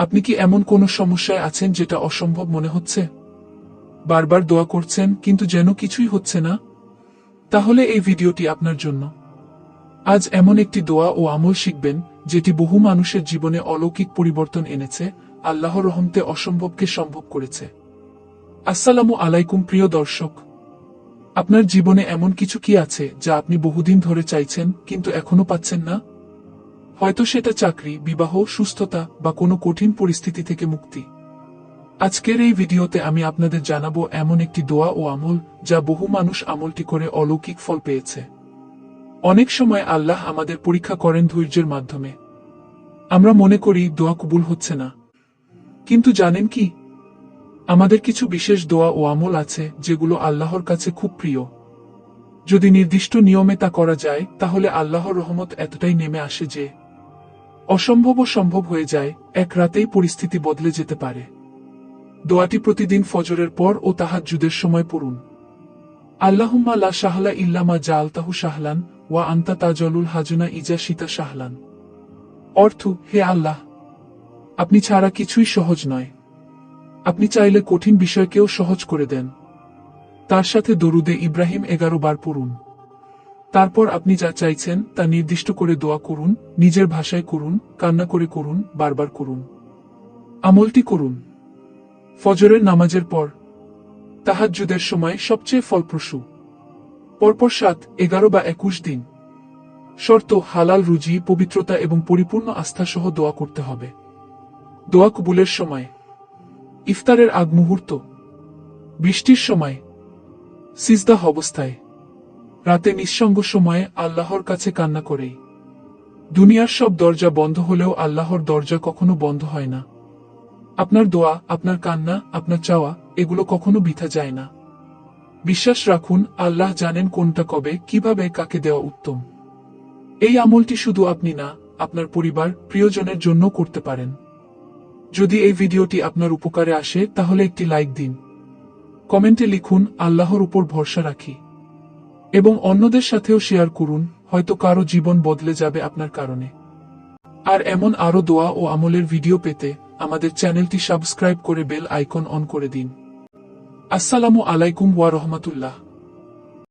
আপনি কি এমন কোনো সমস্যায় আছেন যেটা অসম্ভব মনে হচ্ছে? বারবার দোয়া করছেন কিন্তু যেন কিছুই হচ্ছে না? তাহলে এই ভিডিওটি আপনার জন্য। আজ এমন একটি দোয়া ও আমল শিখবেন যেটি বহু মানুষের জীবনে অলৌকিক পরিবর্তন এনেছে, আল্লাহর রহমতে অসম্ভবকে সম্ভব করেছে। আসসালামু আলাইকুম প্রিয় দর্শক। আপনার জীবনে এমন কিছু কি আছে যা আপনি বহুদিন ধরে চাইছেন কিন্তু এখনো পাচ্ছেন না? হয়তো সেটা চাকরি, বিবাহ, সুস্থতা বা কোনো কঠিন পরিস্থিতি থেকে মুক্তি। আজকের এই ভিডিওতে আমি আপনাদের জানাবো এমন একটি দোয়া ও আমল যা বহু মানুষ আমলটি করে অলৌকিক ফল পেয়েছে। অনেক সময় আল্লাহ আমাদের পরীক্ষা করেন ধৈর্যের মাধ্যমে। আমরা মনে করি দোয়া কবুল হচ্ছে না, কিন্তু জানেন কি, আমাদের কিছু বিশেষ দোয়া ও আমল আছে যেগুলো আল্লাহর কাছে খুব প্রিয়। যদি নির্দিষ্ট নিয়মে তা করা যায় তাহলে আল্লাহর রহমত এতটাই নেমে আসে যে অসম্ভবও সম্ভব হয়ে যায়, এক রাতেই পরিস্থিতি বদলে যেতে পারে। দোয়াটি প্রতিদিন ফজরের পর ও তাহাজ্জুদের সময় পড়ুন। আল্লাহুম্মা লা সাহলা ইল্লা মা জাআলতাহু সাহলান ওয়া আনতা তাজালুল হাজনা ইজা শিতা সাহলান। অর্থ, হে আল্লাহ, আপনি ছাড়া কিছুই সহজ নয়। আপনি চাইলে কঠিন বিষয়কেও সহজ করে দেন। তার সাথে দরুদে ইব্রাহিম 11 বার পড়ুন। তারপর আপনি যা চাইছেন তা নির্দিষ্ট করে দোয়া করুন, নিজের ভাষায় করুন, কান্না করে করুন, বারবার করুন। আমলটি করুন ফজরের নামাজের পর, তাহাজ্জুদের সময় সবচেয়ে ফলপ্রসূ। পরপর 7, 11 বা 21 দিন। শর্ত, হালাল রুজি, পবিত্রতা এবং পরিপূর্ণ আস্থা সহ দোয়া করতে হবে। দোয়া কবুলের সময়: ইফতারের আগ মুহূর্ত, বৃষ্টির সময়, সিজদা অবস্থায়, রাতে নিঃসঙ্গ সময়ে আল্লাহর কাছে কান্না করেই। দুনিয়ার সব দরজা বন্ধ হলেও আল্লাহর দরজা কখনো বন্ধ হয় না। আপনার দোয়া, আপনার কান্না, আপনার চাওয়া, এগুলো কখনো বৃথা যায় না। বিশ্বাস রাখুন, আল্লাহ জানেন কোনটা কবে, কিভাবে, কাকে দেওয়া উত্তম। এই আমলটি শুধু আপনি না, আপনার পরিবার, প্রিয়জনের জন্য করতে পারেন। যদি এই ভিডিওটি আপনার উপকারে আসে তাহলে একটি লাইক দিন। কমেন্টে লিখুন, আল্লাহর উপর ভরসা রাখি, এবং অন্যদের সাথেও শেয়ার করুন, হয়তো কারো জীবন বদলে যাবে আপনার কারণে। আর এমন আরো দোয়া ও আমলের ভিডিও পেতে আমাদের চ্যানেলটি সাবস্ক্রাইব করে বেল আইকন অন করে দিন। আসসালামু আলাইকুম ওয়া রাহমাতুল্লাহ।